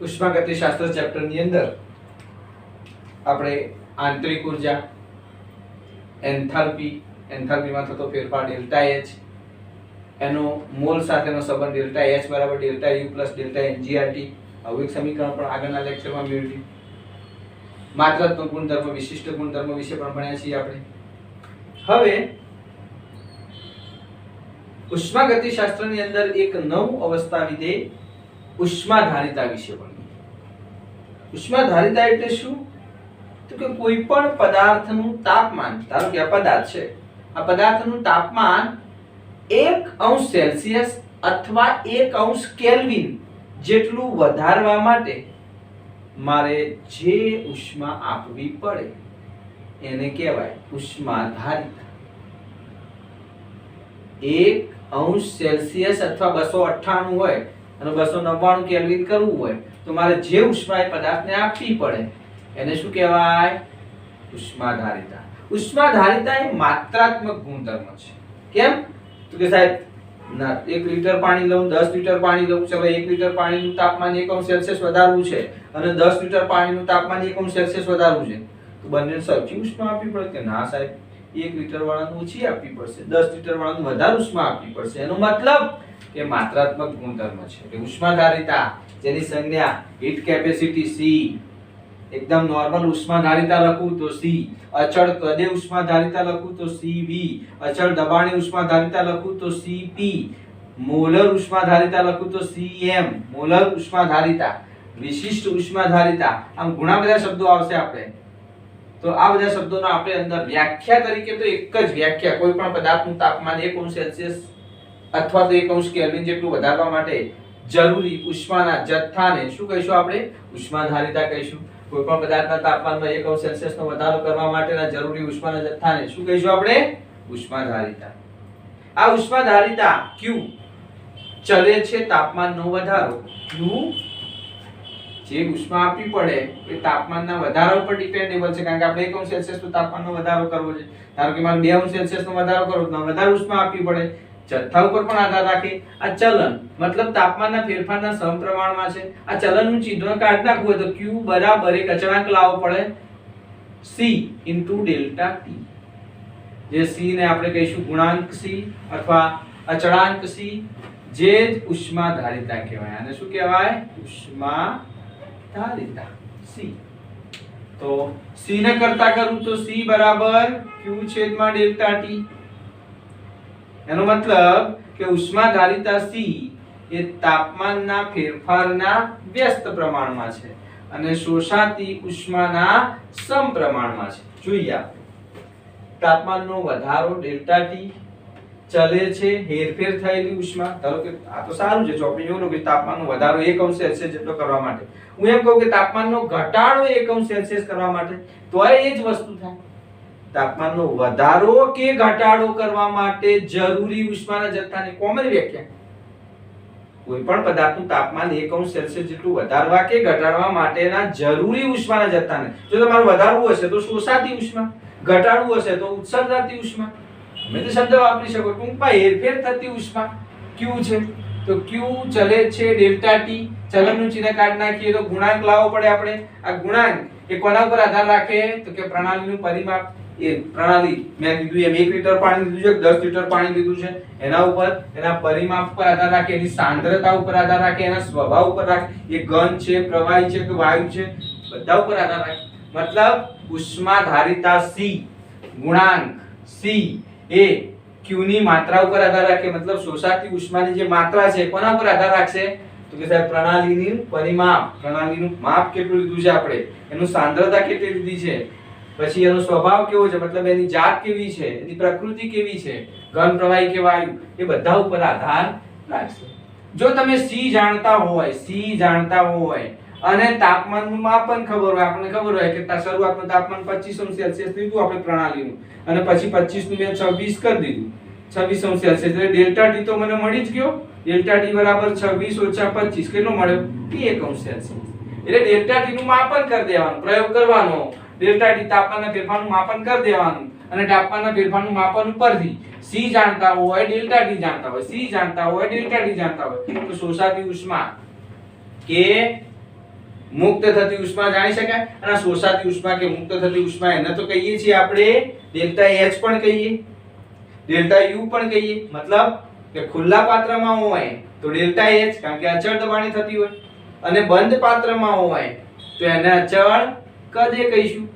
ઉષ્માગતિશાસ્ત્ર chapter ની અંદર આપણે આંતરિક ઉર્જા, એન્થાલ્પી, એન્થાલ્પીમાં થતો ફેરફાર ડેલ્ટા એચ, એનો મોલ સાથેનો સંબંધ ડેલ્ટા એચ બરાબર delta you plus delta NGRT, આવું એક સમીકરણ પણ આગળના લેક્ચરમાં મેળવ્યું. માત્રાત્મક ગુણધર્મ, વિશિષ્ટ ગુણધર્મ વિશે પણ ભણ્યા છીએ આપણે. હવે ઉષ્માગતિશાસ્ત્રની અંદર એક નવું અવસ્થા વિધેય ઉષ્માધારિતા વિશે ભણીએ. ઉષ્માધારિતા એટલે શું? તો કે કોઈ પણ પદાર્થનું તાપમાન, ધારો કે આ પદાર્થ છે, આ પદાર્થનું તાપમાન 1°C અથવા 1° કેલ્વિન જેટલું વધારવા માટે મારે જે ઉષ્મા આપવી પડે એને કહેવાય ઉષ્માધારિતા. 1° અથવા 298 હોય અને 299 કેલ્વિન કરવું હોય તો મારે જે ઉષ્મા એ પદાર્થને આપવી પડે એને શું કહેવાય? ઉષ્માધારિતા. ઉષ્માધારિતા એ માત્રાત્મક ગુણધર્મ છે. કેમ? તો કે સાહેબ 1 લીટર પાણી લઉં, 10 લીટર પાણી લઉં, ચલો 1 લીટર પાણીનું તાપમાન 1° વધારવું છે અને 10 લીટર પાણીનું તાપમાન 1° વધારવું છે તો બંને સરખી ઉષ્મા આપવી પડે કે ના સાહેબ? 1 લીટર વાળાનું ઓછી આપવી પડશે, 10 લીટર વાળાનું વધારે ઉષ્મા આપવી પડશે. એનો મતલબ કે માત્રાત્મક ગુણધર્મ છે. એટલે ઉષ્માધારિતા જેની સંજ્ઞા હીટ કેપેસિટી C, એકદમ નોર્મલ ઉષ્માધારિતા લખું તો C, અચળ કદે ઉષ્માધારિતા લખું તો CV, અચળ દબાણે ઉષ્માધારિતા લખું તો CP, મોલર ઉષ્માધારિતા લખું તો CM, મોલર ઉષ્માધારિતા, વિશિષ્ટ ઉષ્માધારિતા, આમ ઘણા બધા શબ્દો આવશે આપણે. તો આ બધા શબ્દોનો આપણે અંદર વ્યાખ્યા તરીકે તો એક જ વ્યાખ્યા, કોઈ પણ પદાર્થનું તાપમાન 1°C અથવા તો 1° કેલ્વિન જેટલું વધારવા માટે જરૂરી ઉષ્માના જથ્થાને શું કહીશું આપણે? ઉષ્માધારિતા કહીશું. કોઈ પણ પદાર્થના તાપમાનમાં 1° નો વધારો કરવા માટેના જરૂરી ઉષ્માના જથ્થાને શું કહીશું આપણે? ઉષ્માધારિતા. આ ઉષ્માધારિતા Q ચલે છે તાપમાનનો વધારો. Q જે ઉષ્મા આપવી પડે એ તાપમાનના વધારા પર ડિપેન્ડેબલ છે, કારણ કે આપણે 1° નો તાપમાનનો વધારો કરવો છે. ધારો કે મારે 2° નો વધારો કરવો તો વધારે ઉષ્મા આપવી પડે. જથ્થા ઉપર પણ આધાર રાખે. આ ચલન મતલબ તાપમાનના ફેરફારના સમપ્રમાણમાં છે. આ ચલનનું ચિહ્ન કાઢી નાખવું હોય તો Q બરાબર એક અચળાંક લાવવો પડે C * ડેલ્ટા T. જે C ને આપણે કહીશું ગુણાંક C અથવા અચળાંક C, જે જ ઉષ્માધારિતા કહેવાય. આને શું કહેવાય? ઉષ્માધારિતા C. તો C ને કરતા કરું તો C બરાબર Q છેદમાં ડેલ્ટા T. એનો મતલબ કે ઉષ્માધારિતા C એ તાપમાનના ફેરફારના વ્યસ્ત પ્રમાણમાં છે અને શોષાતી ઉષ્માના સમપ્રમાણમાં છે. જોઈએ આપણે તાપમાનનો વધારો ડેલ્ટા T ચલે છે હેરફેર થયેલી ઉષ્મા. ધારો કે આ તો સારું છે, ચોપડી જોયું કે તાપમાનનો વધારો 1° જેટલો કરવા માટે, હું એમ કહું કે તાપમાનનો ઘટાડો 1° કરવા માટે, તો એ જ વસ્તુ થાય. તાપમાનનો વધારો કે ઘટાડો કરવા માટે જરૂરી ઉષ્માના જથ્થાની કોમન વ્યાખ્યા. કોઈ પણ પદાર્થનું તાપમાન 1° જેટલું વધારવા કે ઘટાડવા માટેના જરૂરી ઉષ્માના જથ્થાને, જો તમારે વધારવું હશે તો શોષાતી ઉષ્મા, ઘટાડવું હશે તો ઉત્સર્જાતી ઉષ્મા, તમે તે શબ્દ વાપરી શકો. ટૂંકમાં હેરફેર થતી ઉષ્મા Q છે. તો Q ચલે છે ડેલ્ટા T. ચલનનું ચિહ્ન કાઢી નાખીએ તો ગુણાંક લાવવો પડે આપણે. આ ગુણાંક એ કોના ઉપર આધાર રાખે? તો કે પ્રણાલીનું પરિમાપ. એ પ્રણાલી મેં કીધું એમ 1 લીટર પાણી લીધું છે, 10 લીટર પાણી લીધું છે, એના ઉપર, એના પરિમાપ ઉપર આધાર રાખે, એની સાંદ્રતા ઉપર આધાર રાખે, એના સ્વભાવ ઉપર રાખે, એ ઘન છે, પ્રવાહી છે કે વાયુ છે, બધા ઉપર આધાર રાખે. મતલબ ઉષ્માધારિતા C, ગુણાંક C એ Q ની માત્રા ઉપર આધાર રાખે. મતલબ શોષાતી ઉષ્માની જે માત્રા છે કોના ઉપર આધાર રાખશે? તો કે સાહેબ પ્રણાલીનું પરિમાપ, પ્રણાલીનું માપ કેટલું લીધું છે આપણે, એનું સાંદ્રતા કેટલી લીધી છે, પછી એનો સ્વભાવ કેવો છે, મતલબ એની જાત કેવી છે, એની પ્રકૃતિ કેવી છે, ઘન, પ્રવાહી કે વાયુ, એ બધા ઉપર આધાર રાખશે. જો તમે C જાણતા હોય અને તાપમાનનું માપન ખબર હોય, આપણને ખબર હોય કે શરૂઆતનું તાપમાન 25° લીધું આપણે પ્રણાલીનું અને પછી 25 નું મેં 26 કરી દીધું, 26°, એટલે ડેલ્ટા T તો મને મળી જ ગયો. ડેલ્ટા T બરાબર 26 - 25 કેટલો મળ્યો? 1°C. એટલે ડેલ્ટા T નું માપન કરી દેવાનું, પ્રયોગ કરવાનો. ડેલ્ટા T તાપમાનના ફેરફારનું માપન કરી દેવાનું અને તાપમાનના ફેરફારનું માપન ઉપરથી C જાણતા હોય, ડેલ્ટા T જાણતા હોય, C જાણતા હોય, ડેલ્ટા T જાણતા હોય તો શોષાતી ઉષ્મા કે મુક્ત થતી ઉષ્મા જાણી શકાય, અને શોષાતી ઉષ્મા કે મુક્ત થતી ઉષ્મા એને તો કહીએ છીએ આપણે ડેલ્ટા H પણ કહીએ, ડેલ્ટા U પણ કહીએ. મતલબ કે ખુલ્લા પાત્રમાં હોય તો ડેલ્ટા H કારણ કે અચળ દબાણે થતી હોય, અને બંધ પાત્રમાં હોય તો એને અચળ કદે કહીશું.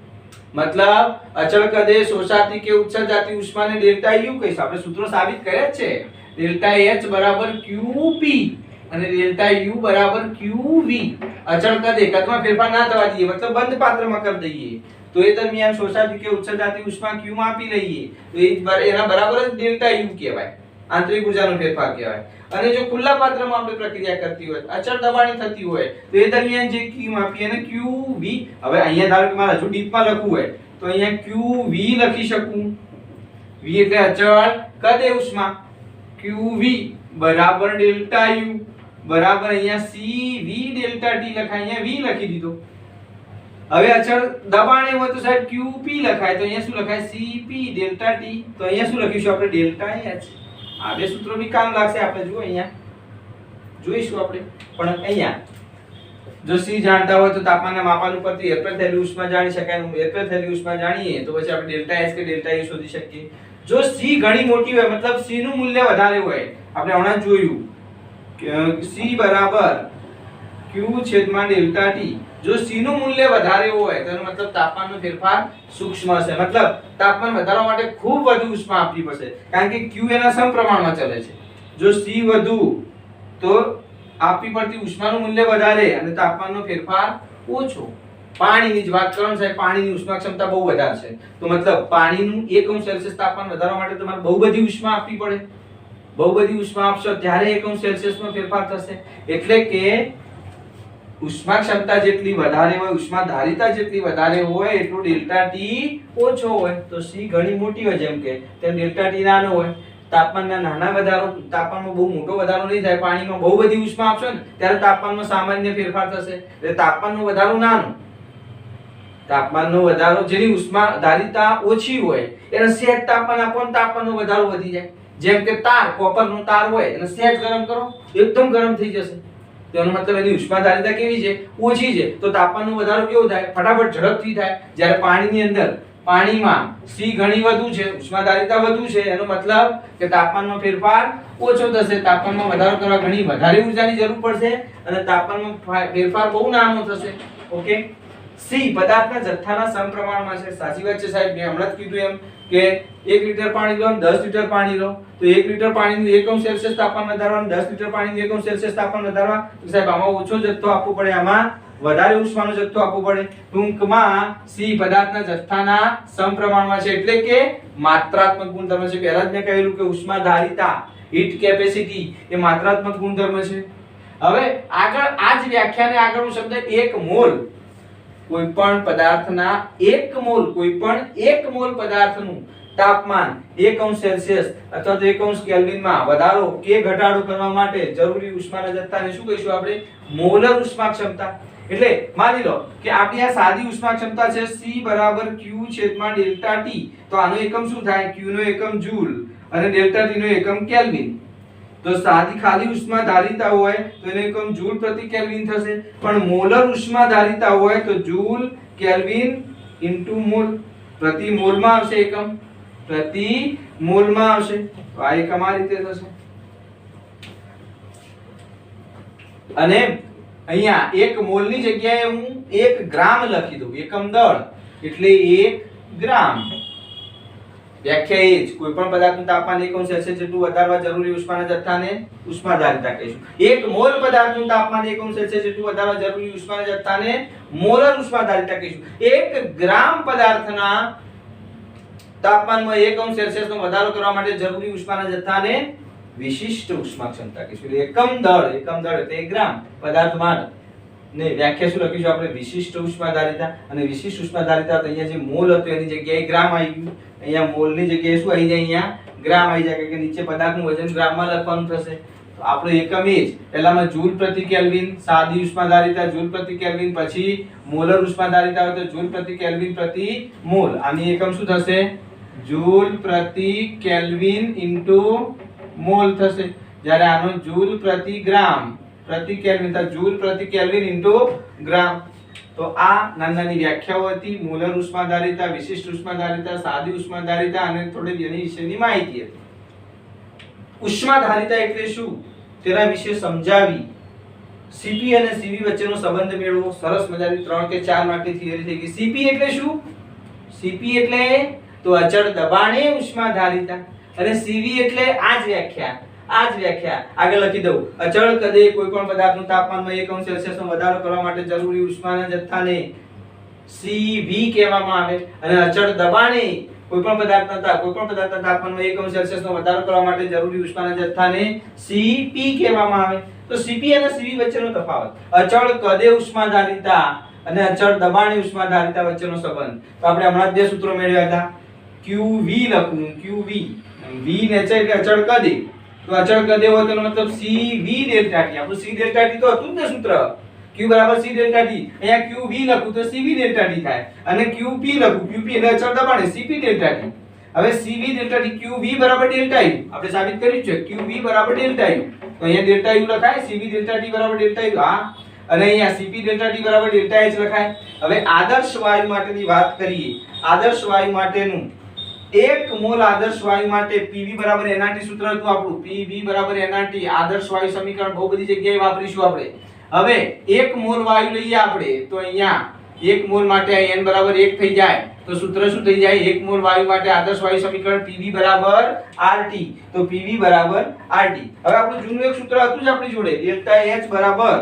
મતલબ અચળ કદે શોષાતી કે ઉત્સર્જાતી ઉષ્માને ડેલ્ટા U કહીશું. આપણે સૂત્રો સાબિત કર્યા જ છે. ડેલ્ટા H બરાબર QP અને ડેલ્ટા U બરાબર QV. અચળ કદે કદમાં ફેરફાર ના થવા દઈએ, મતલબ બંધ પાત્રમાં કરી દઈએ તો એ દરમિયાન શોષાતી કે ઉત્સર્જાતી ઉષ્મા Q માં આપી લઈએ તો એના બરાબર જ ડેલ્ટા U કહેવાય, આંતરિક ઊર્જાનો ફેરફાર કહેવાય. અને જો ખુલ્લા પાત્રમાં આપણે પ્રક્રિયા કરતી હોય, અચળ દબાણે થતી હોય તો એ દરમિયાન જે Q આપીએ એને QV. હવે અહીંયા ધારો કે મારે હજુ ડીપમાં લખવું હોય તો અહીંયા QV લખી શકું. V એટલે અચળ કદે ઉષ્મા, QV બરાબર ડેલ્ટા U બરાબર અહીંયા CV ડેલ્ટા T લખાય, અહીંયા V લખી દીધો. હવે અચળ દબાણે હોય તો સાહેબ QP લખાય, તો અહીંયા શું લખાય CP ડેલ્ટા T. તો અહીંયા શું લખીશું આપણે ડેલ્ટા H. આ બે સૂત્રો બી કામ લાગશે. આપણે જુઓ અહીંયા જોઈશું આપણે, પણ અહીંયા જો C જાણતા હોય તો તાપમાનના માપન ઉપરથી હેરફેર થયેલી ઉષ્મા જાણી શકાય. હેરફેર થયેલી ઉષ્મા જાણીએ તો પછી આપણે ડેલ્ટા H કે ડેલ્ટા E શોધી શકીએ. જો C ઘણી મોટી હોય, મતલબ C નું મૂલ્ય વધારે હોય, આપણે હમણાં જોયું કે C બરાબર Q છેદમાં ડેલ્ટા T. જો C નું મૂલ્ય વધારે હોય તો એનો મતલબ તાપમાનનો ફેરફાર સૂક્ષ્મ હશે. મતલબ તાપમાન વધારવા માટે ખૂબ વધુ ઉષ્મા આપવી પડશે, કારણ કે Q એના સમપ્રમાણમાં ચાલે છે. જો C વધુ તો આપવી પડતી ઉષ્માનું મૂલ્ય વધારે અને તાપમાનનો ફેરફાર ઓછો. પાણીની જ વાત કરો ને સાહેબ, પાણીની ઉષ્મા ક્ષમતા બહુ વધારે છે, તો મતલબ પાણીનું 1 અંશ સેલ્સિયસ તાપમાન વધારવા માટે તમારે બહુ બધી ઉષ્મા આપવી પડે. બહુ બધી ઉષ્મા આપશો ત્યારે 1 અંશ સેલ્સિયસમાં ફેરફાર થશે. એટલે કે ઉષ્મા ક્ષમતા જેટલી વધારે હોય, ઉષ્મા ધારિતા જેટલી વધારે હોય એટલું ડેલ્ટા T ઓછો હોય. તો C ઘણી મોટી હોય જેમ કે તેમ ડેલ્ટા T નાનો હોય. તાપમાનના નાના વધારો, તાપમાનમાં બહુ મોટો વધારો નહીં થાય. પાણીમાં બહુ બધી ઉષ્મા આપશો ને ત્યારે તાપમાનમાં સામાન્ય ફેરફાર થશે. એટલે તાપમાનનો વધારો નાનો, તાપમાનનો વધારો જેની ઉષ્મા ધારિતા ઓછી હોય એને સહેજ તાપમાન આપો ને તાપમાનનો વધારો વધી જાય. જેમ કે તાર, કોપરનો તાર હોય એને સહેજ ગરમ કરો એકદમ ગરમ થઈ જશે. તેનો મતલબ એની ઉષ્મા ધારિતા કેવી છે? ઓછી છે. તો તાપમાનનો વધારો કેવો થાય? ફટાફટ ઝડપથી થાય. જ્યારે પાણીની અંદર, પાણીમાં C ઘણી વધુ છે, ઉષ્મા ધારિતા વધુ છે, એનો મતલબ કે તાપમાનનો ફેરફાર ઓછો થશે. તાપમાનમાં વધારો કરવા ઘણી વધારે ઊર્જાની જરૂર પડશે અને તાપમાનમાં ફેરફાર બહુ નાનો થશે. ઓકે. C પદાર્થના જથ્થાના સમપ્રમાણમાં છે. સાચી વાત છે સાહેબ, મેં હમણાં જ કીધું એમ કે 1 લીટર પાણી લો અને 10 લીટર પાણી લો તો 1 લીટર પાણીનું 1 અંશ સેલ્સિયસ તાપમાન વધારવા અને 10 લીટર પાણીનું 1 અંશ સેલ્સિયસ તાપમાન વધારવા તો સાહેબ આમાં ઓછો જથ્થો આપવો પડે, આમાં વધારે ઉષ્માનો જથ્થો આપવો પડે. ટૂંકમાં C પદાર્થના જથ્થાના સમપ્રમાણમાં છે, એટલે કે માત્રાત્મક ગુણધર્મ છે. પહેલા જ મેં કહેલું કે ઉષ્મા ધારિતા, હીટ કેપેસિટી એ માત્રાત્મક ગુણધર્મ છે. હવે આગળ આ જ વ્યાખ્યાને આગળનો શબ્દ 1 મોલ. કોઈ પણ પદાર્થના 1 મોલ, કોઈ પણ 1 મોલ પદાર્થનું તાપમાન 1 અંશ સેલ્સિયસ અથવા તો 1 અંશ કેલ્વિનમાં વધારો કે ઘટાડો કરવા માટે જરૂરી ઉષ્માના જથ્થાને શું કહીશું આપણે? મોલર ઉષ્મા ક્ષમતા. એટલે માની લો કે આપણી આ સાદી ઉષ્મા ક્ષમતા છે C બરાબર Q છેદમાં ડેલ્ટા T. તો આનો એકમ શું થાય? Q નો એકમ જૂલ અને ડેલ્ટા T નો એકમ કેલ્વિન. તો સાદી ખાલી ઉષ્મા ધારિતા હોય તો એનો એકમ જૂલ પ્રતિ કેલ્વિન થશે, પણ મોલર ઉષ્મા ધારિતા હોય તો જૂલ કેલ્વિન ઇન્ટુ મોલ. પ્રતિ મોલમાં આવશે એકમ, પ્રતિ મોલમાં આવશે. તો આ એકમ આ રીતે થશે. અને અહીંયા 1 મોલની જગ્યાએ હું 1 ગ્રામ લખી દઉં. એકમ દળ એટલે 1 ગ્રામ. વ્યાખ્યા એ જ, કોઈ પણ પદાર્થનું તાપમાન 1 અંશ સેલ્સિયસ જેટલું વધારવા જરૂરી ઉષ્માના જથ્થાને ઉષ્મા ધારિતા કહીશું. 1 મોલ પદાર્થનું તાપમાન 1 અંશ સેલ્સિયસ જેટલું વધારવા જરૂરી ઉષ્માના જથ્થાને મોલર ઉષ્મા ધારિતા કહીશું. 1 ગ્રામ પદાર્થના તાપમાનમાં 1 અંશ સેલ્સિયસનો વધારો કરવા માટે જરૂરી ઉષ્માના જથ્થાને વિશિષ્ટ ઉષ્મા ક્ષમતા કહીશું. એકમ દળ એટલે 1 ગ્રામ પદાર્થ માટે ને વ્યાખ્યા શું લખીશું આપણે? વિશિષ્ટ ઉષ્મા ધારિતા. અને વિશિષ્ટ ઉષ્મા ધારિતા તો અહીંયા જે મોલ હતો એની જગ્યાએ ગ્રામ આવી ગયું. અહીંયા મોલની જગ્યાએ શું આવી જાય? અહીંયા ગ્રામ આવી જાય, કે નીચે પદાર્થનું વજન ગ્રામમાં લખવાનું થશે. તો આપણો એકમ એ જ. પહેલામાં જૂલ પ્રતિ કેલ્વિન, સાદી ઉષ્મા ધારિતા જૂલ પ્રતિ કેલ્વિન, પછી મોલર ઉષ્મા ધારિતા હોય તો જૂલ પ્રતિ કેલ્વિન પ્રતિ મોલ. આની એકમ શું થશે? જૂલ પ્રતિ કેલ્વિન ઇન્ટુ મોલ થશે. જ્યારે આનો જૂલ પ્રતિ ગ્રામ પ્રતિ કેલ્વિન, તો જૂલ પ્રતિ કેલ્વિન ઇન્ટુ ગ્રામ. તો આ નાની વ્યાખ્યાઓ હતી. મોલર ઉષ્માધારિતા, વિશિષ્ટ ઉષ્માધારિતા, સાદી ઉષ્માધારિતા અને થોડી એની વિશેની માહિતી હતી. ઉષ્માધારિતા એટલે શું તેના વિશે સમજાવી. Cp અને Cv વચ્ચેનો સંબંધ મેળવો. સરસ મજાની 3 કે 4 માર્કની થિયરી થઈ ગઈ. Cp એટલે શું? Cp એટલે તો અચળ દબાણે ઉષ્માધારિતા અને Cv એટલે આ જ વ્યાખ્યા આગળ લખી દઉં. અચળ કદે કોઈ પણ પદાર્થનું તાપમાનમાં 1 અંશ સેલ્સિયસનો વધારો કરવા માટે જરૂરી ઉષ્માના જથ્થાને Cv કહેવામાં આવે અને અચળ દબાણે કોઈ પણ પદાર્થના તાપમાનમાં 1 અંશ સેલ્સિયસનો વધારો કરવા માટે જરૂરી ઉષ્માના જથ્થાને Cp કહેવામાં આવે. તો Cp અને Cv વચ્ચેનો તફાવત, અચળ કદે ઉષ્માધારિતા અને અચળ દબાણે ઉષ્માધારિતા વચ્ચેનો સંબંધ. તો આપણે હમણાં જ બે સૂત્રો મેળવ્યા હતા. Qv લખું, Qv v ને એટલે અચળ કદે. તો અચળ કદે હોય તેનો મતલબ Cv ડેલ્ટા T. આપણું C ડેલ્ટા T તો હતું જ ને સૂત્ર. Q બરાબર C ડેલ્ટા T. અહીંયા Qv લખું તો Cv ડેલ્ટા T થાય અને Qp લખું, Qp એટલે અચળ દબાણે Cp ડેલ્ટા T. હવે Cv ડેલ્ટા T Qv બરાબર ડેલ્ટા U. આપણે સાબિત કર્યું છે Qv બરાબર ડેલ્ટા U. તો અહીંયા ડેલ્ટા U લખાય, Cv ડેલ્ટા T બરાબર ડેલ્ટા U. હા, અને અહીંયા Cp ડેલ્ટા T બરાબર ડેલ્ટા H લખાય. હવે આદર્શ વાયુ માટેની વાત કરીએ. આદર્શ વાયુ માટેનું 1 મોલ આદર્શ વાયુ માટે Pv બરાબર nRT સૂત્ર હતું આપણું. Pv બરાબર nRT આદર્શ વાયુ સમીકરણ બહુ બધી જગ્યાએ વાપરીશું આપણે. હવે 1 મોલ વાયુ લઈએ આપણે તો અહીંયા 1 મોલ માટે n બરાબર 1 થઈ જાય. તો સૂત્ર શું થઈ જાય? 1 મોલ વાયુ માટે આદર્શ વાયુ સમીકરણ Pv બરાબર RT. તો Pv બરાબર RT. હવે આપણું જૂનું એક સૂત્ર હતું જ આપણી જોડે, ડેલ્ટા H બરાબર,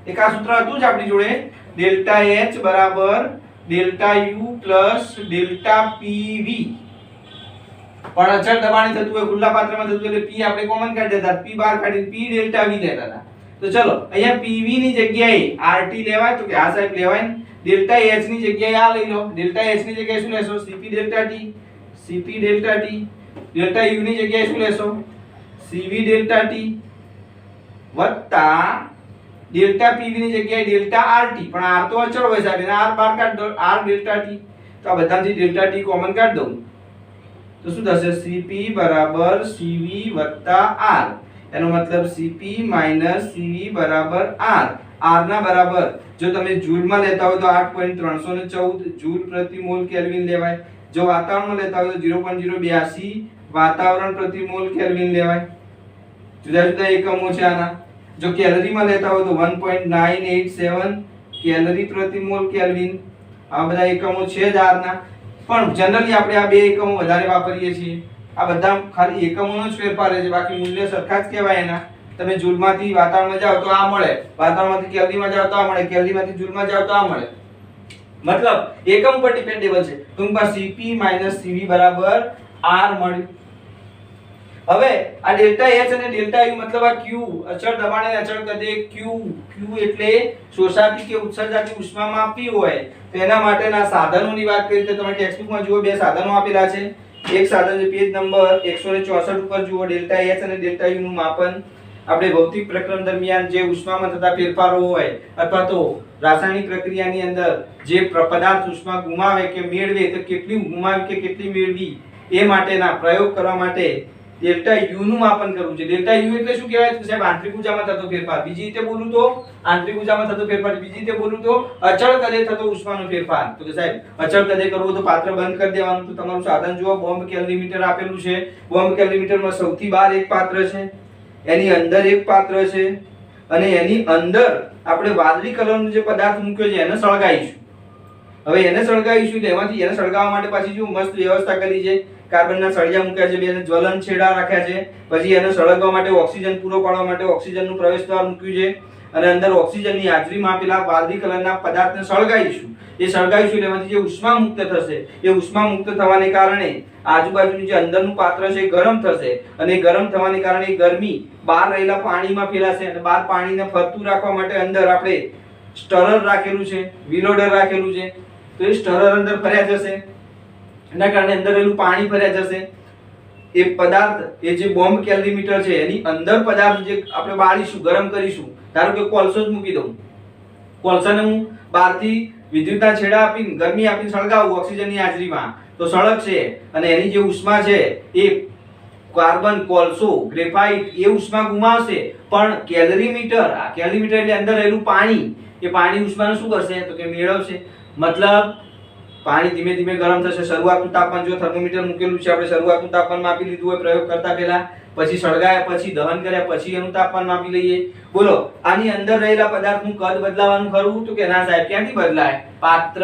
એક આ સૂત્ર હતું જ આપણી જોડે, ડેલ્ટા H બરાબર delta U plus delta PV. પણ અચળ દબાણે થતું હોય, ખુલ્લા પાત્રમાં થતું એટલે P આપણે કોમન કાઢી દેતા, P બહાર કાઢીને P ડેલ્ટા V લેતા હતા. તો ચલો અહીંયા PV ની જગ્યાએ RT લેવાય તો કે આ સાઈડ લેવાય ને, ડેલ્ટા H ની જગ્યાએ આ લઈ લો. ડેલ્ટા H ની જગ્યાએ શું લેશો? Cp delta T. Cp delta T. Delta U ની જગ્યાએ શું લેશો? Cv ડેલ્ટા T વત્તા ડેલ્ટા PV ની જગ્યાએ ડેલ્ટા RT. પણ R તો અચળ હોય સાહેબ, એને R બહાર કાઢ દો, R ડેલ્ટા T. તો આ બધાથી ડેલ્ટા T કોમન કાઢ દઉં તો શું થશે? Cp બરાબર Cv વત્તા R. એનો મતલબ Cp Cv બરાબર R. R ના બરાબર જો તમે જૂલમાં લેતા હોય તો 8.314 જૂલ પ્રતિ મોલ કેલ્વિન લેવાય. જો વાતાવરણમાં લેતા હોય તો 0.082 વાતાવરણ પ્રતિ મોલ કેલ્વિન લેવાય. જુદા જુદા એકમો છે આના. જો કેલરીમાં લેતા હોય તો 1.987 કેલરી પ્રતિ મોલ કેલ્વિન. આ બધા એકમો છે જ R ના. પણ જનરલી આપણે આ બે એકમો વધારે વાપરીએ છીએ. આ બધા ખાલી એકમોનો જ ફેરફાર છે, બાકી મૂલ્ય સરખા જ કહેવાય એના. તમે જૂલમાંથી વાતાવરણમાં જાઓ તો આ મળે, વાતાવરણમાંથી કેલરીમાં જાઓ તો આ મળે, કેલરીમાંથી જૂલમાં જાઓ તો આ મળે. મતલબ એકમ પર ડિપેન્ડેબલ છે. ટૂંકમાં Cp Cv બરાબર R મળ્યું. હવે આ ડેલ્ટા H અને ડેલ્ટા U મતલબ આ Q અચળ દબાણે અચળ કદે Q એટલે શોષાતી કે ઉત્સર્જાતી ઉષ્મા માપવી હોય તો એના માટેના સાધનોની વાત કરી તો તમે ટેક્સ્ટબુકમાં જુઓ, બે સાધનો આપેલા છે. એક સાધન છે પેજ નંબર 164 ઉપર જુઓ, ડેલ્ટા H અને ડેલ્ટા U નું માપન. આપણે ભૌતિક પ્રકરણ દરમિયાન જે ઉષ્મામાં થતા ફેરફારો હોય અથવા તો રાસાયણિક પ્રક્રિયાની અંદર જે પદાર્થ ઉષ્મા ગુમાવે કે મેળવે તો કેટલી ગુમાવી કે કેટલી મેળવી એ માટેના પ્રયોગ કરવા માટે ડેલ્ટા U નું માપન કરવું છે. ડેલ્ટા U એટલે શું કહેવાય? તો સાહેબ આંતરિક ઊર્જામાં થતો ફેરફાર. બીજી રીતે બોલું તો આંતરિક ઊર્જામાં થતો ફેરફાર, બીજી રીતે બોલું તો અચળ કદે થતો ઉષ્માનો ફેરફાર. તો કે સાહેબ અચળ કદે કરવો તો પાત્ર બંધ કરી દેવાનું. તો તમારું સાધન જુઓ, બોમ્બ કેલરીમીટર આપેલું છે. બોમ્બ કેલરીમીટરમાં સૌથી બહાર એક પાત્ર છે, એની અંદર એક પાત્ર છે અને એની અંદર આપણે વાદળી કલરનો જે પદાર્થ મૂક્યો છે એને સળગાવીશું. હવે એને સળગાવીશું એટલે એમાંથી એને સળગાવવા માટે પાછી જો મસ્ત વ્યવસ્થા કરી છે. કાર્બનના સળિયા મૂક્યા છે, બેને જ્વલન છેડા રાખ્યા છે. પછી એને સળગવા માટે ઓક્સિજન પૂરો પાડવા માટે ઓક્સિજનનું પ્રવેશદ્વાર મૂક્યું છે અને અંદર ઓક્સિજનની હાજરીમાં પેલા વાદળી કલરના પદાર્થને સળગાવીશું. એ સળગાવીશું એટલે એમાંથી જે ઉષ્મા મુક્ત થશે એ ઉષ્મા મુક્ત થવાને કારણે આજુબાજુનું જે અંદરનું પાત્ર છે એ ગરમ થશે અને ગરમ થવાને કારણે ગરમી બહાર રહેલા પાણીમાં ફેલાશે અને બહાર પાણીને ફરતું રાખવા માટે અંદર આપણે સ્ટરર રાખેલું છે, વિલોડર રાખેલું છે. તો એ સ્ટરર અંદર ફર્યા જશે, એના કારણે અંદર રહેલું પાણી ફર્યા જશે. એ પદાર્થ એ જે બોમ્બ કેલરીમીટર છે એની અંદર પદાર્થ જે આપણે બાળીશું, ગરમ કરીશું. ધારો કે કોલસો જ મૂકી દઉં, કોલસાને હું બહારથી વિદ્યુતના છેડા આપીને ગરમી આપીને સળગાવું ઓક્સિજનની હાજરીમાં તો સળગશે અને એની જે ઉષ્મા છે એ કાર્બન, કોલસો, ગ્રેફાઇટ એ ઉષ્મા ગુમાવશે, પણ કેલરીમીટર, આ કેલરીમીટર એટલે અંદર રહેલું પાણી, એ પાણી ઉષ્માને શું કરશે તો કે મેળવશે. મતલબ પાણી ધીમે ધીમે ગરમ થશે. શરૂઆતનું તાપમાન જો થર્મોમીટર મૂકેલું છે, આપણે શરૂઆતનું તાપમાન માપી લીધું હોય પ્રયોગ કરતા પહેલા, પછી સળગાયા પછી દહન કર્યા પછી એનું તાપમાન માપી લઈએ. બોલો આની અંદર રહેલા પદાર્થનું કદ બદલાવાનું ખરું તો કે ના સાહેબ, ક્યાંથી બદલાય? પાત્ર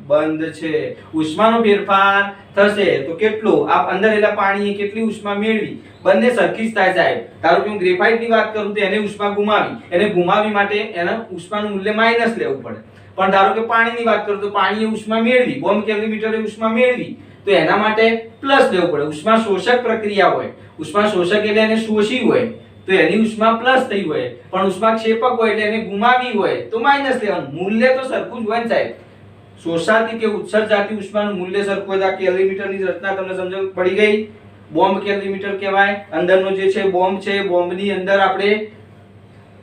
બંધ છે, ઉષ્માનો ફેરફાર થશે તો કેટલો? આ અંદર રહેલા પાણીએ કેટલી ઉષ્મા મેળવી? બંને સરખી જ થાય સાહેબ. ધારો કે હું ગ્રેફાઇટની વાત કરું તો એને ઉષ્મા ગુમાવી, એને ગુમાવી માટે એના ઉષ્માનું મૂલ્ય માઈનસ લેવું પડે. પણ ધારો કે પાણીની વાત કરું તો પાણીએ ઉષ્મા મેળવી, બોમ્બ કેલરીમીટરે ઉષ્મા મેળવી, તો એના માટે પ્લસ લેવું પડે. ઉષ્મા શોષક પ્રક્રિયા હોય, ઉષ્મા શોષક એટલે એને શોષી હોય તો એની ઉષ્મા પ્લસ થઈ હોય, પણ ઉષ્મા ક્ષેપક હોય એટલે એને ગુમાવી હોય તો માઈનસ લેવાનું. મૂલ્ય તો સરખું જ હોય ને સાહેબ. શોષાતી કે ઉત્સર્જાતી ઉષ્માનું મૂલ્ય સરખું હોય. કેલરીમીટરની રચના તમને સમજ પડી ગઈ. બોમ્બ કેલરીમીટર કહેવાય. અંદરનો જે છે બોમ્બ છે, બોમ્બની અંદર આપણે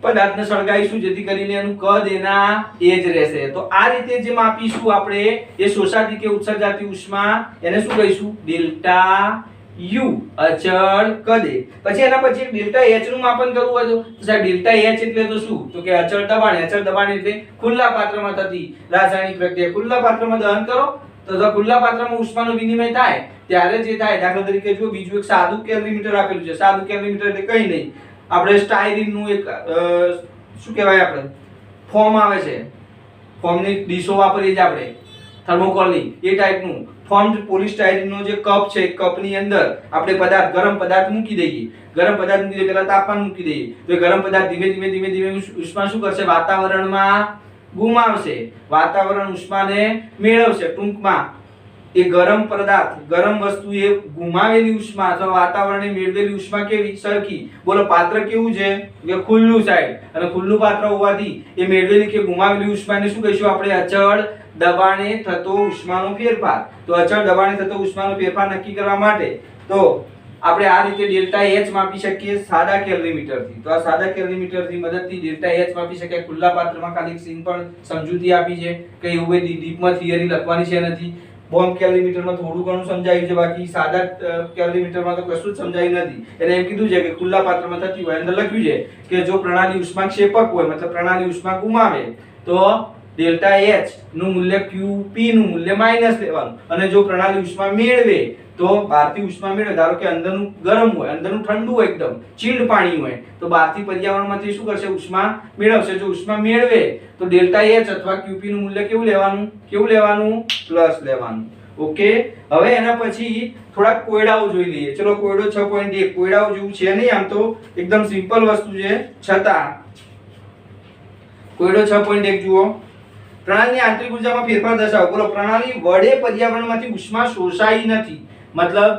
પદાર્થને સળગાવીશું જેથી કરીને એનું કદ એના એ જ રહેશે. તો આ રીતે જે માપીશું આપણે એ શોષાતી કે ઉત્સર્જાતી ઉષ્મા, એને શું કહીશું? ડેલ્ટા યુ, અચળ કદે. પછી એના પછી ડેલ્ટા એચ નું માપન કરવું હોય તો સાહેબ ડેલ્ટા એચ એટલે તો શું તો કે અચળ દબાણ. અચળ દબાણ એટલે ખુલ્લા પાત્રમાં થતી રાસાયણિક પ્રક્રિયા. ખુલ્લા પાત્રમાં દહન કરો તો ખુલ્લા પાત્રમાં ઉષ્માનો વિનિમય થાય ત્યારે જે થાય. દાખલા તરીકે જો બીજું એક સાદું કેલરીમીટર આપેલું છે. સાદું કેલરીમીટર એટલે કંઈ નહીં, આપણે સ્ટાયરીન નું એક શું કહેવાય આપણે ફોર્મ આવે છે, ફોર્મની ડીશો વાપરીએ છીએ આપણે થર્મોકોલની, એ ટાઈપનું ફોર્મ્ડ પોલિસ્ટાયરીનનો જે કપ છે, કપની અંદર આપણે ગરમ પદાર્થ મૂકી દઈએ. ગરમ પદાર્થ મૂકી દઈએ પહેલા તાપમાન મૂકી દઈએ તો એ ગરમ પદાર્થ ધીમે ધીમે ધીમે ધીમે ઉષ્મા શું કરશે? વાતાવરણમાં ગુમાવશે. વાતાવરણ ઉષ્માને મેળવશે. ટૂંકમાં એ ગરમ પદાર્થ, ગરમ વસ્તુ એ ગુમાવેલી ઉષ્મા અથવા વાતાવરણે મેળવેલી ઉષ્મા કેવી? સરખી. બોલો પાત્ર કેવું છે કે ખુલ્લું સાહેબ, અને ખુલ્લું પાત્ર હોવાથી એ મેળવેલી કે ગુમાવેલી ઉષ્માને શું કહીશું આપણે? અચળ દબાણે થતો ઉષ્માનો ફેરફાર. તો અચળ દબાણે થતો ઉષ્માનો ફેરફાર નક્કી કરવા માટે તો આપણે આ રીતે ડેલ્ટા એચ માપી શકીએ સાદા કેલરીમીટરથી. તો આ સાદા કેલરીમીટરની મદદથી ડેલ્ટા એચ માપી શકાય. ખુલ્લા પાત્રમાં ખાલી સિમ્પલ સમજૂતી આપી છે કે એવું કોઈ ડીપમાં થિયરી લખવાની છે નથી. બોમ્બ કેલરીમીટરમાં થોડું ઘણું સમજાયું છે, બાકી સાદા કેલરીમીટરમાં તો કશું જ સમજાયું નથી. એને એમ કીધું છે કે ખુલ્લા પાત્રમાં થતી હોય, અંદર લખ્યું છે કે જો પ્રણાલી ઉષ્માક્ષેપક હોય, મતલબ પ્રણાલી ઉષ્મા ગુમાવે તો ડેલ્ટા એચ નું મૂલ્ય QP નું મૂલ્ય માઈનસ લેવાનું, અને જો પ્રણાલી ઉષ્મા મેળવે તો બહારથી ઉષ્મા મેળવે, ધારો કે અંદરનું ગરમ હોય, અંદરનું ઠંડુ હોય, એકદમ ચિલ્ડ પાણી હોય, તો બહારથી પર્યાવરણમાંથી શું કરશે? ઉષ્મા મેળવશે. જો ઉષ્મા મેળવે તો ડેલ્ટા એચ અથવા QP નું મૂલ્ય કેવું લેવાનું? પ્લસ લેવાનું. ઓકે. હવે એના પછી થોડાક કોયડાઓ જોઈ લઈએ. ચલો કોયડો 6.1 કોયડાઓ જેવું છે નહીં, આમ તો એકદમ સિમ્પલ વસ્તુ છે, છતાં કોયડો 6.1 જુઓ. પ્રણાલીની આંતરિક ઊર્જામાં ફેરફાર દર્શાવો. બોલો પ્રણાલી વડે પર્યાવરણમાંથી ઉષ્મા શોષાઈ નથી, મતલબ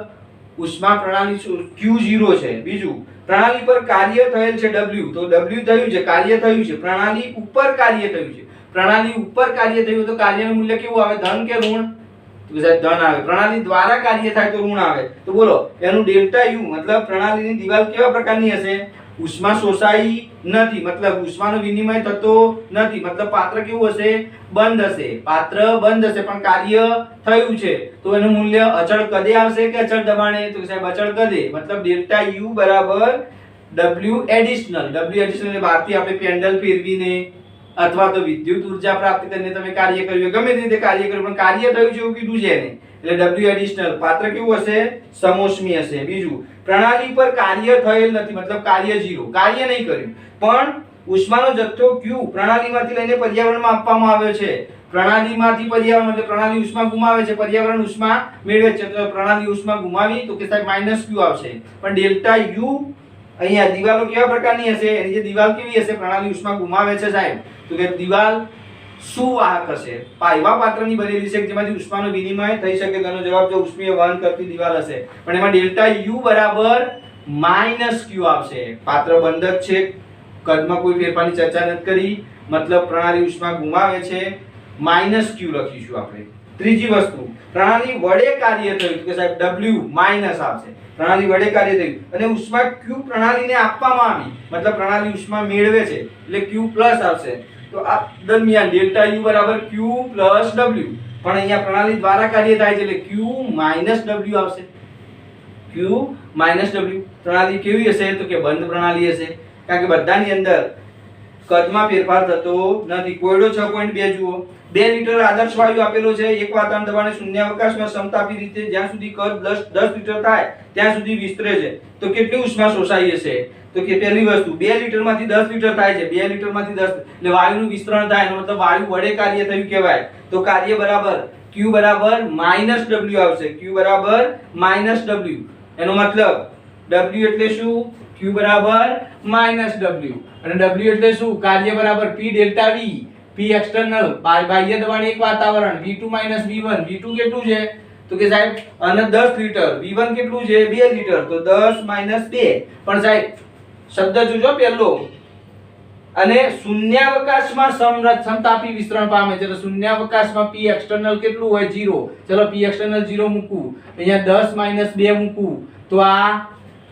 ઉષ્મા પ્રણાલી Q0 છે. બીજું, પ્રણાલી પર કાર્ય થયેલ છે W, તો W થયું છે, કાર્ય થયું છે. પ્રણાલી ઉપર કાર્ય થયું છે. પ્રણાલી ઉપર કાર્ય થયું તો કાર્યનું મૂલ્ય કેવું આવે? ધન કે ઋણ? તો સાહેબ ધન આવે. પ્રણાલી દ્વારા કાર્ય થાય તો ઋણ આવે. તો બોલો એનું ડેલ્ટા યુ, મતલબ પ્રણાલીની દિવાલ કેવા પ્રકારની હશે? ઉષ્મા શોષાઈ નથી, મતલબ ઉષ્માનો વિનિમય થતો નથી, મતલબ પાત્ર કેવું હશે? બંધ હશે. પાત્ર બંધ હશે પણ કાર્ય થયું છે, તો એનું મૂલ્ય અચળ કદે આવશે કે અચળ દબાણે? તો સાહેબ અચળ કદે. મતલબ ડેલ્ટા યુ બરાબર W એડિશનલ. W એડિશનલ એટલે બહારથી આપણે પેન્ડલ ફેરવીને અથવા તો વિદ્યુત ઉર્જા પ્રાપ્ત કરીને તમે કાર્ય કર્યું, ગમે તે રીતે કાર્ય કર્યું, પણ કાર્ય થયું છે એવું કીધું છે એને, એટલે W એડિશનલ. પાત્ર કેવું હશે? સમોષ્મી હશે. બીજું, પ્રણાલી પર કાર્ય થયેલ નથી, મતલબ કાર્ય 0, કાર્ય નહીં કર્યું, પણ ઉષ્માનો જથ્થો Q પ્રણાલીમાંથી લઈને પર્યાવરણમાં આપવામાં આવ્યો છે. પ્રણાલીમાંથી પર્યાવરણ એટલે પ્રણાલી ઉષ્મા ગુમાવે છે, પર્યાવરણ ઉષ્મા મેળવે છે, તો પ્રણાલી ઉષ્મા ગુમાવી તો કે સાહેબ માઈનસ Q આવશે. પણ ડેલ્ટા U અહીંયા દિવાલો કેવા પ્રકારની હશે? એની જે દિવાલ કેવી હશે? પ્રણાલી ઉષ્મા ગુમાવે છે સાહેબ, તો કે દિવાલ સુવાહક હશે. એવા પાત્રની બનેલી છે જેમાંથી ઉષ્માનો વિનિમય થઈ શકે. તેનો જવાબ જો ઉષ્મીય વહન કરતી દિવાલ હશે, પણ એમાં ડેલ્ટા U બરાબર માઈનસ Q આવશે. પાત્ર બંધ જ છે, કદમાં કોઈ ફેરફારની ચર્ચા નથી કરી, મતલબ પ્રણાલી ઉષ્મા ગુમાવે છે, માઈનસ Q લખીશું આપણે. ત્રીજી વસ્તુ, પ્રણાલી વડે કાર્ય થયું કે સાહેબ W માઈનસ આવશે. પ્રણાલી વડે કાર્ય થયું અને ઉષ્મા Q પ્રણાલીને આપવામાં આવી, મતલબ પ્રણાલી ઉષ્મા મેળવે છે એટલે Q પ્લસ આવશે. તો આ દરમિયાન ડેલ્ટા U બરાબર Q પ્લસ W, પણ અહીંયા પ્રણાલી દ્વારા કાર્ય થાય છે એટલે Q માઈનસ W આવશે. Q minus W. પ્રણાલી કેવી હશે તો કે બંધ પ્રણાલી હશે, કારણ કે બધાની અંદર કદમાં ફેરફાર થતો નથી. કોયડો 6.2 જુઓ, 2 લિટર આદર્શ વાયુ આપેલો છે, એક વાતાવરણ દબાણે શૂન્યાવકાશમાં સમતાપી રીતે જ્યાં સુધી કદ 10 લિટર થાય ત્યાં સુધી વિસ્તરે છે તો કેટલી ઉષ્મા શોષાઈ હશે તો કે પહેલી વસ્તુ 2 લિટરમાંથી 10 લિટર થાય છે, 2 લિટરમાંથી 10 એટલે વાયુનું વિસ્તરણ થાય, એનો મતલબ વાયુ વડે કાર્ય થયું કહેવાય. તો કાર્ય બરાબર Q બરાબર -W આવશે. Q બરાબર -W, એનો મતલબ W એટલે શું? Q બરાબર -W, અને W એટલે શું? કાર્ય બરાબર P delta V. P external બાહ્ય દબાણ એક વાતાવરણ, V2 V1. V2 કેટલું છે તો કે સાહેબ અને 10 લિટર, V1 કેટલું છે 2 લિટર, તો 10 2. પણ સાહેબ શબ્દ જોજો પહેલો, અને શૂન્યાવકાશમાં સમતાપી વિસ્તરણ પામે છે. એટલે શૂન્યાવકાશમાં P એક્સટર્નલ કેટલું હોય 0. ચલો P એક્સટર્નલ 0 મૂકું, અહીંયા 10 2 મૂકું તો આ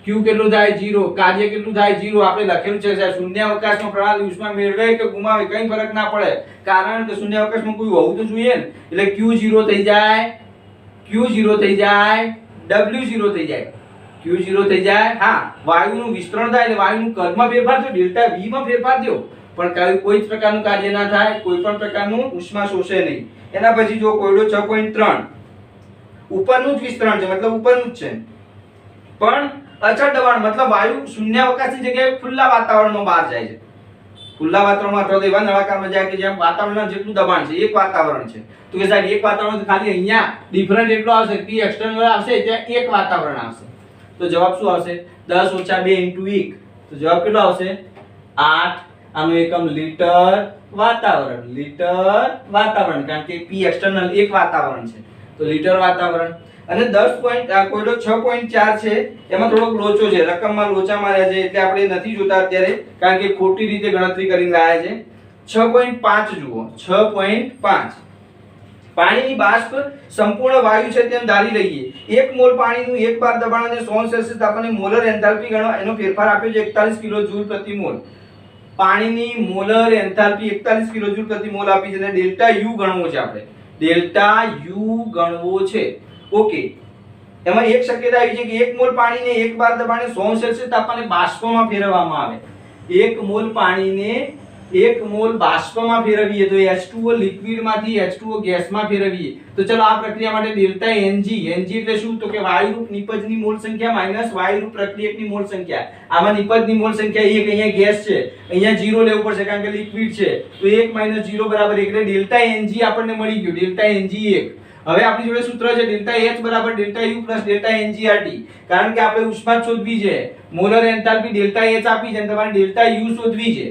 Q કેટલું થાય 0, કાર્ય કેટલું થાય 0. આપણે લખેલું છે સાહેબ શૂન્યાવકાશમાં પ્રણાલી ઉષ્મા મેળવે કે ગુમાવે કઈ ફરક ના પડે, કારણ કે શૂન્યાવકાશમાં કોઈ હોવું તો જોઈએ ને. એટલે Q 0 થઈ જાય, Q 0 થઈ જાય, W 0 થઈ જાય, Q 0 થઈ જાય. હા, વાયુનું વિસ્તરણ થાય એટલે વાયુનું કદમાં ફેરફાર થયો, ડેલ્ટા V માં ફેરફાર થયો, પણ કોઈ જ પ્રકારનું કાર્ય ના થાય, કોઈ પણ પ્રકારનું ઉષ્મા શોષે નહીં. એના પછી જો કોયડો 6.3, ઉપરનું જ વિસ્તરણ છે, મતલબ ઉપરનું જ છે, પણ અચળ દબાણ, મતલબ વાયુ શૂન્યાવકાશની જગ્યાએ ખુલ્લા વાતાવરણમાં બહાર જાય છે. ખુલ્લા વાતાવરણમાં અથવા તો એવા નળાકારમાં જાય કે જ્યાં વાતાવરણમાં જેટલું દબાણ છે, એક વાતાવરણ છે, તો કે સાહેબ એક વાતાવરણ ખાલી અહીંયા ડિફરન્ટ એટલો આવશે, P એક્સટર્નલ આવશે ત્યાં એક વાતાવરણ આવશે. તો જવાબ શું આવશે? 10 - 2 * 1. તો જવાબ કેટલો આવશે? 8. આનો એકમ લીટર વાતાવરણ, લીટર વાતાવરણ, કારણ કે P એક્સટર્નલ એક વાતાવરણ છે તો લીટર વાતાવરણ. અને 10 પોઈન્ટ કોયડો 6.4 છે, એમાં થોડોક લોચો છે, રકમમાં લોચા માર્યા છે એટલે આપણે નથી જોતા અત્યારે, કારણ કે ખોટી રીતે ગણતરી કરીને લાયા છે. 6.5 જુઓ, 6.5. પાણીની બાષ્પ સંપૂર્ણ વાયુ છે તેમ ધારી લઈએ. 1 મોલ પાણીનું 1 બાર દબાણ અને 100 સેલ્સિયસ તાપમાને મોલર એન્થાલ્પી ગણો, એનો ફેરફાર આપ્યો છે 41 કિલો જૂલ પ્રતિ મોલ. પાણીની મોલર એન્થાલ્પી 41 કિલો જૂલ પ્રતિ મોલ આપી છે, અને ડેલ્ટા U ગણવો છે આપણે, ડેલ્ટા U ગણવો છે. ઓકે, એમાં એક શક્યતા આવી છે કે 1 મોલ પાણીને 1 બાર દબાણે 100 સેલ્સિયસ તાપમાને બાષ્પમાં ફેરવવામાં આવે. 1 મોલ પાણીને 1 મોલ બાષ્પમાં ફેરવીએ તો H2O લિક્વિડમાંથી H2O ગેસમાં ફેરવીએ તો ચલો આ પ્રક્રિયા માટે ડેલ્ટા Ng, Ng એટલે શું તો કે વાયુરૂપ નિપજની મોલ સંખ્યા માઈનસ વાયુરૂપ પ્રક્રિયકની મોલ સંખ્યા. આમાં નિપજની મોલ સંખ્યા 1, અહીંયા ગેસ છે, અહીંયા 0 લેવું પડશે કારણ કે લિક્વિડ છે, તો 1 - 0 = 1, એટલે ડેલ્ટા Ng આપણને મળી ગયું, ડેલ્ટા Ng 1. હવે આપણી જોડે સૂત્ર છે ડેલ્ટા H બરાબર delta U plus delta Ng/RT, કારણ કે આપણે ઉષ્મા શોધવી છે, મોલર એન્થાલ્પી ડેલ્ટા H આપી છે અને તમારે ડેલ્ટા U શોધવી છે.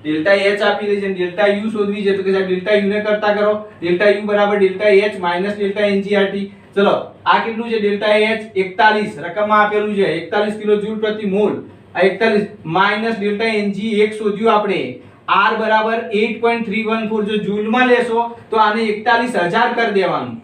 ડેલ્ટા H આપી રહી છે, ડેલ્ટા U શોધવી છે, તો કે સાહેબ ડેલ્ટા U ને કરતા કરો, ડેલ્ટા U બરાબર delta H minus delta Ng/RT. ચલો આ કેટલું છે ડેલ્ટા H 41, રકમમાં આપેલું છે 41 કિલો જૂલ પ્રતિ મોલ. આ 41 માઈનસ ડેલ્ટા Ng 1 શોધ્યું આપણે, R બરાબર 8.314. જો જૂલમાં લેશો તો આને 41000 કરી દેવાનું,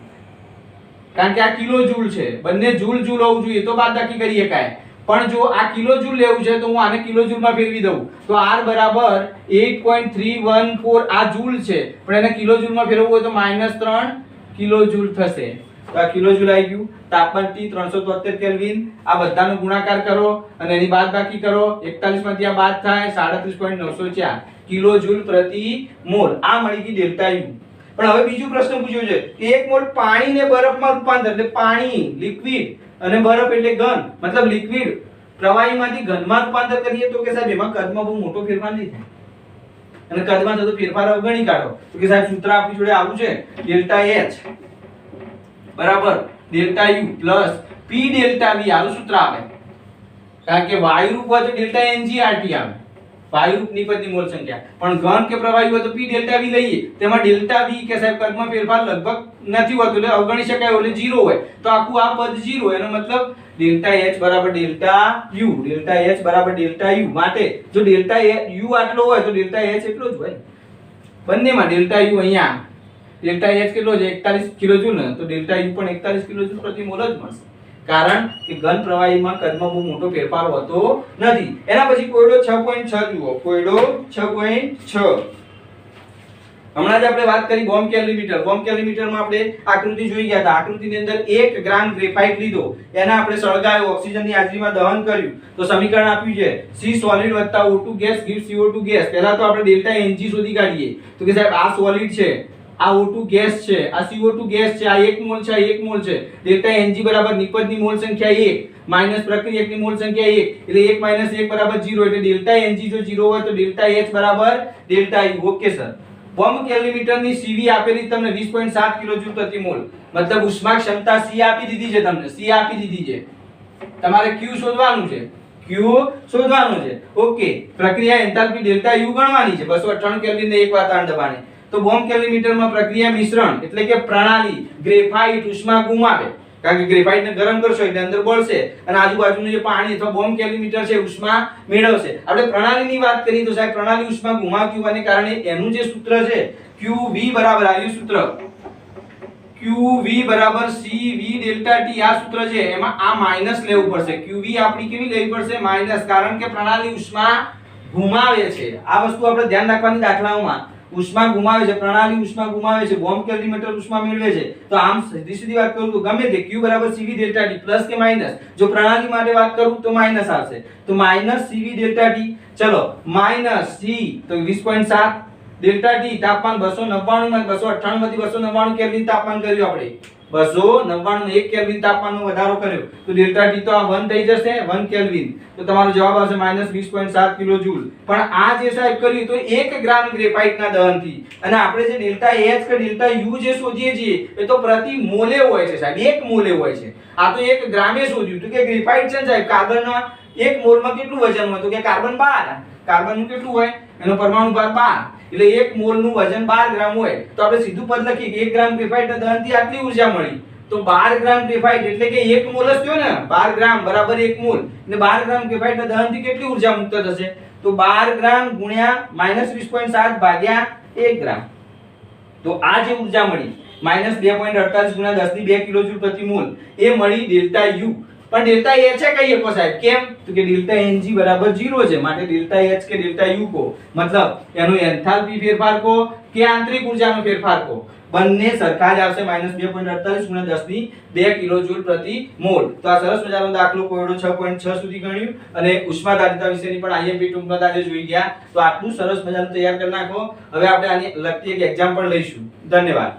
કારણ કે આ કિલો જૂલ છે, બંને જૂલ જૂલ હોવું જોઈએ તો બાદબાકી કરી શકાય. પણ જો આ કિલો જૂલ લેવું છે તો હું આને કિલો જૂલમાં ફેરવી દઉં તો R બરાબર 8.314. આ જૂલ છે પણ એને કિલો જૂલમાં ફેરવવું હોય તો -3 કિલો જૂલ થશે. તો આ કિલો જૂલ આવી ગયું. તાપમાન T 373 કેલ્વિન. આ બધાનો ગુણાકાર કરો અને એની બાદબાકી કરો, 41 માંથી આ બાદ થાય 37.904 કિલો જૂલ પ્રતિ મોલ. આ મળી ગઈ ડેલ્ટા U. પણ હવે બીજો પ્રશ્ન પૂછ્યો છે કે 1 મોલ પાણીને બરફમાં રૂપાંતર, એટલે પાણી લિક્વિડ અને બરફ એટલે ઘન, મતલબ લિક્વિડ પ્રવાહીમાંથી ઘનમાં રૂપાંતર કરીએ તો કે સાહેબ એમાં કદમાં બહુ મોટો ફેરફાર નહીં થાય, અને કદમાં થતો ફેરફાર અવગણી કાઢો તો કે સાહેબ સૂત્ર આપણી જોડે આવું છે ડેલ્ટા H બરાબર delta U plus P delta V. આનું સૂત્ર આવે, કારણ કે વાયુરૂપ હોય તો ડેલ્ટા Ng/RT આવે, વાયુરૂપ નિપજની મોલ સંખ્યા, પણ ઘન કે પ્રવાહી હોય તો P ડેલ્ટા V લઈએ, તેમાં ડેલ્ટા V કે સાહેબ કદમાં ફેરફાર લગભગ નથી હોતો એટલે અવગણી શકાય, એટલે 0 હોય તો આખું આ પદ 0, એનો મતલબ ડેલ્ટા H બરાબર ડેલ્ટા U, ડેલ્ટા H બરાબર ડેલ્ટા U. માટે જો ડેલ્ટા U આટલો હોય તો ડેલ્ટા H એટલો જ હોય બંનેમાં. ડેલ્ટા U અહીંયા ડેલ્ટા H કેટલો છે 41 કિલો જૂલ, તો ડેલ્ટા U પણ 41 કિલો જૂલ પ્રતિ મોલ જ મળશે, કારણ કે ઘન પ્રવાહીમાં કદમાં બહુ મોટો ફેરફાર હોતો નથી. એના પછી કોયડો 6.6 જુઓ, કોયડો 6.6. હમણાં જ આપણે વાત કરી બોમ્બ કેલરીમીટર. બોમ્બ કેલરીમીટરમાં આપણે આકૃતિ જોઈ ગયા હતા. આકૃતિની અંદર 1 ગ્રામ ગ્રેફાઇટ લીધો, એના આપણે સળગાવ્યો, ઓક્સિજનની હાજરીમાં દહન કર્યું, તો સમીકરણ આપ્યું છે C સોલિડ વત્તા O2 gas gives CO2 gas. પહેલા તો આપણે ડેલ્ટા Ng શોધી કાઢીએ. તો કે સાહેબ આ સોલિડ છે, આ O2 ગેસ છે, આ CO2 ગેસ છે, આ 1 મોલ છે, આ 1 મોલ છે. ડેલ્ટા Ng બરાબર નિપજની મોલ સંખ્યા 1 માઈનસ પ્રક્રિયકની મોલ સંખ્યા 1, એટલે 1 માઈનસ 1 બરાબર 0. એટલે ડેલ્ટા Ng જો 0 હોય તો ડેલ્ટા H બરાબર delta U. Okay sir. Bomb કેલરીમીટરની CV આપેલી તમને 20.7 કિલોજૂલ પ્રતિ મોલ, મતલબ ઉષ્મા ક્ષમતા C આપી દીધી છે તમને, C આપી દીધી છે. તમારે Q શોધવાનું છે, Q શોધવાનું છે. ઓકે. પ્રક્રિયા એન્થાલ્પી ડેલ્ટા U ગણવાની છે 298 કેલ્વિન ને 1 વાર તાણ દબાણે. તો બોમ્બ કેલરીમીટરમાં પ્રક્રિયા મિશ્રણ એટલે કે પ્રણાલી ગ્રેફાઇટ ઉષ્મા ગુમાવે, કારણ કે ગ્રેફાઇટને ગરમ કરશો એટલે અંદર બળશે અને આજુબાજુનું જે પાણી અથવા બોમ્બ કેલરીમીટર છે ઉષ્મા મેળવશે. આપણે પ્રણાલીની વાત કરીએ તો સાહેબ પ્રણાલી ઉષ્મા ગુમાવતી હોવાને કારણે એનું જે સૂત્ર છે QV બરાબર આ સૂત્ર QV બરાબર CV ડેલ્ટા T. આ સૂત્ર છે એમાં આ માઈનસ લેવું પડશે. QV આપણી કેવી લેવી પડશે? માઈનસ, કારણ કે પ્રણાલી ઉષ્મા ગુમાવે છે. આ વસ્તુ આપણે ધ્યાન રાખવાની દાખલાઓમાં. ઉષ્મા ગુમાવે છે, પ્રણાલી ઉષ્મા ગુમાવે છે, બોમ્બ કેલરીમીટર ઉષ્મા મેળવે છે. તો આમ સીધી વાત કરું તો ગમે તે Q બરાબર CV ડેલ્ટા T પ્લસ કે માઈનસ. જો પ્રણાલી માટે વાત કરું તો માઈનસ આવશે, તો માઈનસ CV ડેલ્ટા T. ચલો માઈનસ C તો 20.7 ડેલ્ટા T. તાપમાન 299 માં 298 માંથી 299 કેલ્વિન તાપમાન કર્યું આપણે, 299 1 કેલ્વિન તાપમાનનો વધારો કર્યો, તો ડેલ્ટા T તો આ 1 થઈ જશે, 1 કેલ્વિન. તો તમારો જવાબ આવશે -20.7 કિલોજૂલ. પણ આ જે સાહેબ કર્યું તો 1 ગ્રામ ગ્રેફાઇટના દહનથી, અને આપણે જે ડેલ્ટા H કે ડેલ્ટા U જે શોધીએ છીએ એ તો પ્રતિ મોલે હોય છે સાહેબ, 1 મોલે હોય છે. આ તો 1 ગ્રામે શોધ્યું. તો કે ગ્રેફાઇટ છે સાહેબ, કાર્બનના 1 મોલમાં કેટલું વજન હોય? તો કે કાર્બન 12. કાર્બનનું કેટલું હોય? એનો પરમાણુ ભાર 12, એટલે 1 મોલનું વજન 12 ગ્રામ હોય. તો આપણે સીધું પદ લખીએ કે 1 ગ્રામ ગ્રેફાઇટના દહનથી આટલી ઊર્જા મળી. તો 12 ગ્રામ ગ્રેફાઇટ એટલે કે 1 મોલ જ થયો ને, 12 ગ્રામ બરાબર 1 મોલ. એટલે 12 ગ્રામ ગ્રેફાઇટના દહનથી કેટલી ઊર્જા મુક્ત થશે? તો 12 ગ્રામ ગુણ્યા -20.7 ભાગ્યા 1 ગ્રામ. તો આ જે ઊર્જા મળી -2.48 ગુણ્યા 10 ની 2 કિલોજૂલ પ્રતિ મોલ, એ મળી ડેલ્ટા U. પણ ડેલ્ટા H કહીએ કો સાહેબ, કેમ? તો કે ડેલ્ટા Ng બરાબર 0 છે, માટે ડેલ્ટા H કે ડેલ્ટા U કો, મતલબ એનો એન્થાલ્પી ફેરફાર કો કે આંતરિક ઊર્જાનો ફેરફાર કો, બંને સરખા જ આવશે. -2.48 ગુણ્યા 10 ની 2 કિલોજૂલ પ્રતિ મોલ. તો આ સરસ મજાનો દાખલો કોયડો 6.6 સુધી ગણ્યું અને ઉષ્માધારિતા વિશેની પણ IMP ટૂંકમાં આજે જોઈ ગયા. તો આટલું સરસ મજાનું તૈયાર કરી નાખો. હવે આપણે આની લગતી એક એક્ઝામ્પલ લઈશું. ધન્યવાદ.